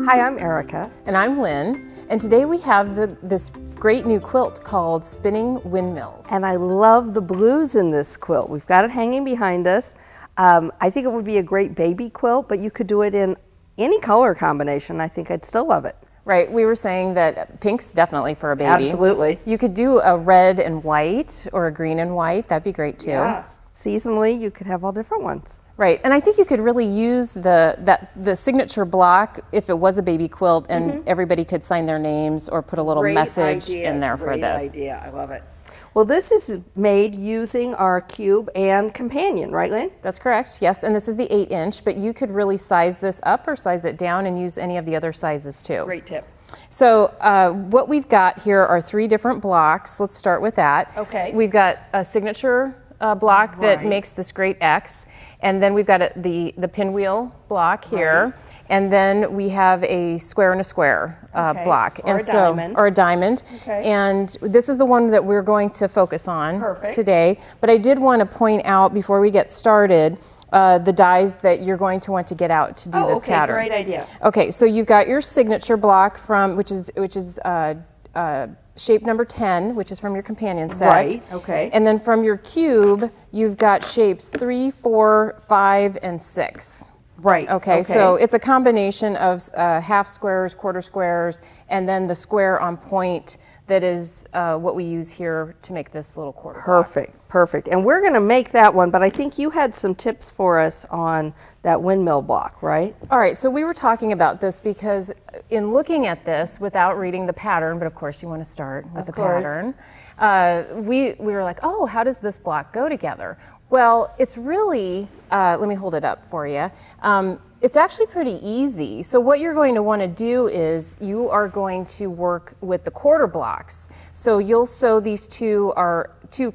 Hi, I'm Erica. And I'm Lynn, and today we have this great new quilt called Spinning Windmills. And I love the blues in this quilt. We've got it hanging behind us. I think it would be a great baby quilt, but you could do it in any color combination. I think I'd still love it. Right, we were saying that pink's definitely for a baby. Absolutely. You could do a red and white or a green and white. That'd be great too. Yeah. Seasonally, you could have all different ones. Right, and I think you could really use the signature block if it was a baby quilt, and everybody could sign their names or put a little message in there for this. Great idea, I love it. Well, this is made using our cube and companion, right, Lynn? That's correct, yes, and this is the 8-inch, but you could really size this up or size it down and use any of the other sizes too. Great tip. So what we've got here are 3 different blocks. Let's start with that. Okay. We've got a signature block that makes this great X, and then we've got the pinwheel block here, and then we have a square and a square block, or a diamond. Okay. And this is the one that we're going to focus on today. But I did want to point out before we get started the dies that you're going to want to get out to do this pattern. Great idea. Okay, so you've got your signature block from which is shape number 10, which is from your companion set. Right, okay. And then from your cube, you've got shapes 3, 4, 5, and 6. Right. Okay, so it's a combination of half squares, quarter squares, and then the square on point that is what we use here to make this little quarter block. Perfect. And we're going to make that one, but I think you had some tips for us on that windmill block, right? All right, so we were talking about this because in looking at this without reading the pattern, but of course you want to start with the pattern, we were like, oh, how does this block go together? Well, it's really, let me hold it up for you. It's actually pretty easy. So what you're going to want to do is you are going to work with the quarter blocks. So you'll sew these two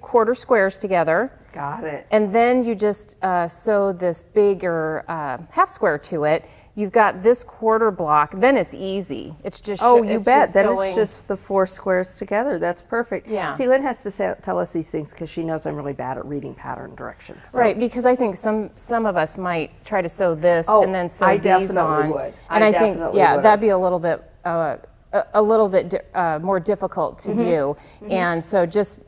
quarter squares together. Got it. And then you just sew this bigger half square to it. You've got this quarter block, then it's easy. It's just you bet. Then it's just the 4 squares together. That's perfect. Yeah. See, Lynn has to tell us these things because she knows I'm really bad at reading pattern directions. So. Right, because I think some of us might try to sew this and then sew these on. Would. And I think that'd be a little bit more difficult to do. And so just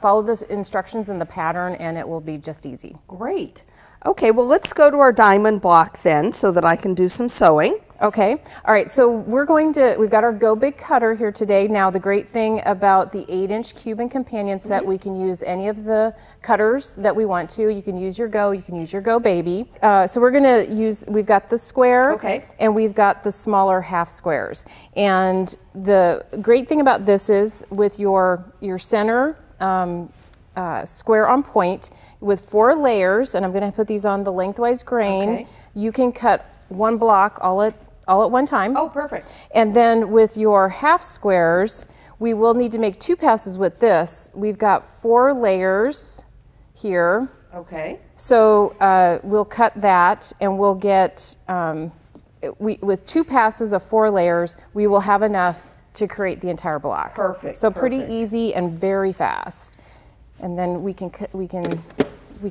follow the instructions in the pattern and it will be just easy. Great. Okay, well, let's go to our diamond block then so that I can do some sewing. Okay, all right, so we've got our Go Big cutter here today. Now, the great thing about the 8-inch cube and companion set, we can use any of the cutters that we want to. You can use your Go, you can use your Go Baby. So we've got the square, and we've got the smaller half squares. And the great thing about this is with your center square on point with 4 layers, and I'm going to put these on the lengthwise grain. You can cut 1 block all at one time. Oh, perfect. And then with your half squares, we will need to make 2 passes with this. We've got 4 layers here. Okay. So we'll cut that, and we'll get with 2 passes of 4 layers, we will have enough to create the entire block. Perfect. So pretty easy and very fast. And then we can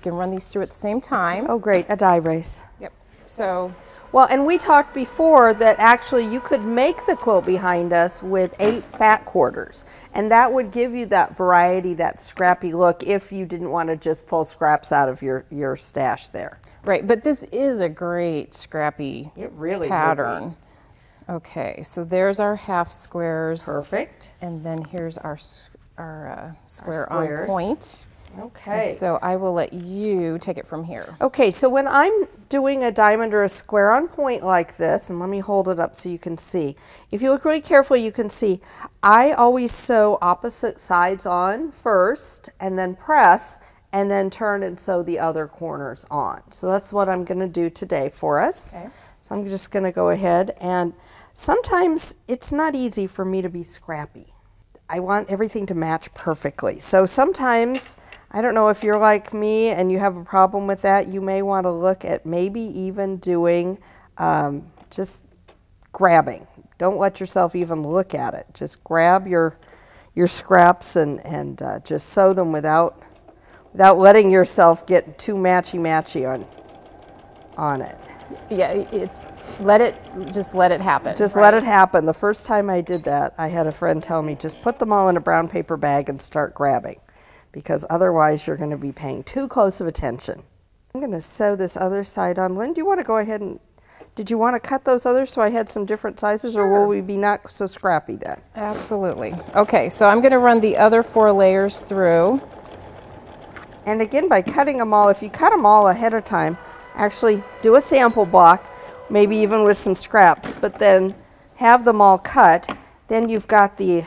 run these through at the same time. Oh, great, a die race. Yep. So. Well, and we talked before that actually you could make the quilt behind us with 8 fat quarters, and that would give you that variety, that scrappy look if you didn't want to just pull scraps out of your stash there. Right, but this is a great scrappy pattern. Okay, so there's our half squares. Perfect. And then here's our square on point. Okay. And so I will let you take it from here. Okay, so when I'm doing a diamond or a square on point like this, and let me hold it up so you can see. If you look really carefully, you can see I always sew opposite sides on first, and then press, and then turn and sew the other corners on. So that's what I'm going to do today for us. Okay. So I'm just going to go ahead, and sometimes it's not easy for me to be scrappy. I want everything to match perfectly. So sometimes, I don't know if you're like me and you have a problem with that, you may want to look at maybe even doing just grabbing. Don't let yourself even look at it. Just grab your scraps and just sew them without letting yourself get too matchy-matchy on it. Yeah, just let it happen. Just let it happen. The first time I did that, I had a friend tell me, just put them all in a brown paper bag and start grabbing, because otherwise you're going to be paying too close of attention. I'm going to sew this other side on. Lynn, do you want to go ahead and, did you want to cut those others so I had some different sizes, or will we be not so scrappy then? Absolutely. Okay, so I'm going to run the other 4 layers through. And again, by cutting them all, if you cut them all ahead of time, actually do a sample block, maybe even with some scraps, but then have them all cut. Then you've got the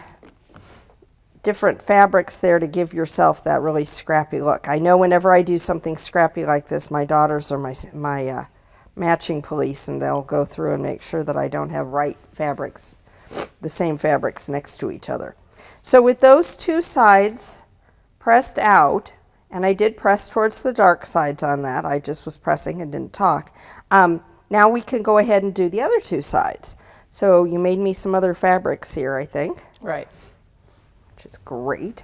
different fabrics there to give yourself that really scrappy look. I know whenever I do something scrappy like this, my daughters are my matching police, and they'll go through and make sure that I don't have the same fabrics next to each other. So with those 2 sides pressed out, and I did press towards the dark sides on that. I just was pressing and didn't talk. Now we can go ahead and do the other 2 sides. So you made me some other fabrics here, I think. Right. Which is great.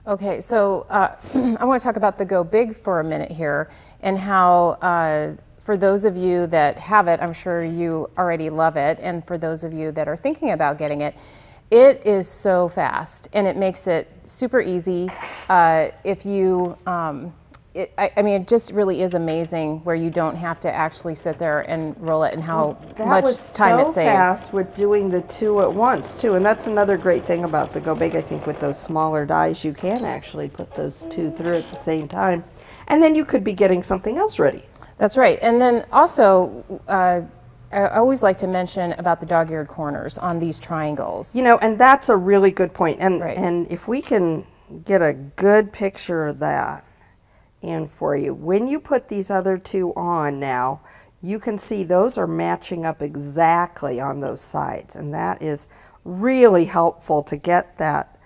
Okay, so I want to talk about the Go Big for a minute here, and how for those of you that have it, I'm sure you already love it, and for those of you that are thinking about getting it, it is so fast, and it makes it super easy. If you, I mean, it just really is amazing where you don't have to actually sit there and roll it, and how much time it saves. That was so fast with doing the 2 at once too, and that's another great thing about the Go Big. I think with those smaller dies, you can actually put those 2 through at the same time, and then you could be getting something else ready. That's right, and then also, I always like to mention about the dog-eared corners on these triangles. You know, and that's a really good point. And, right. And if we can get a good picture of that in for you, when you put these other 2 on now, you can see those are matching up exactly on those sides. And that is really helpful to get that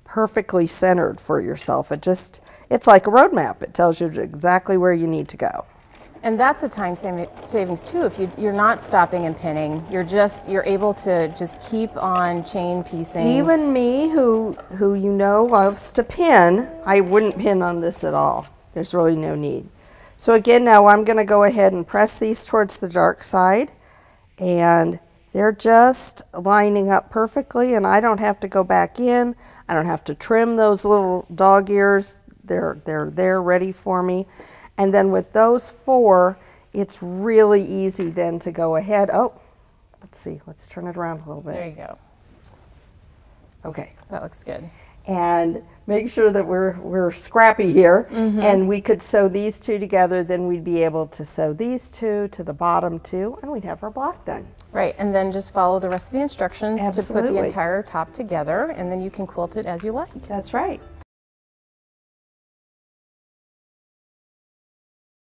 perfectly centered for yourself. It's like a roadmap. It tells you exactly where you need to go. And that's a time savings too. If you're not stopping and pinning, you're able to just keep on chain piecing. Even me, who you know loves to pin, I wouldn't pin on this at all. There's really no need. So again, now I'm going to go ahead and press these towards the dark side, and they're just lining up perfectly, and I don't have to go back in. I don't have to trim those little dog ears. They're there ready for me. And then with those 4, it's really easy then to go ahead. Oh, let's see. Let's turn it around a little bit. There you go. Okay. That looks good. And make sure that we're scrappy here. Mm-hmm. And we could sew these 2 together. Then we'd be able to sew these 2 to the bottom 2, and we'd have our block done. Right, and then just follow the rest of the instructions Absolutely. to put the entire top together, and then you can quilt it as you like. That's right.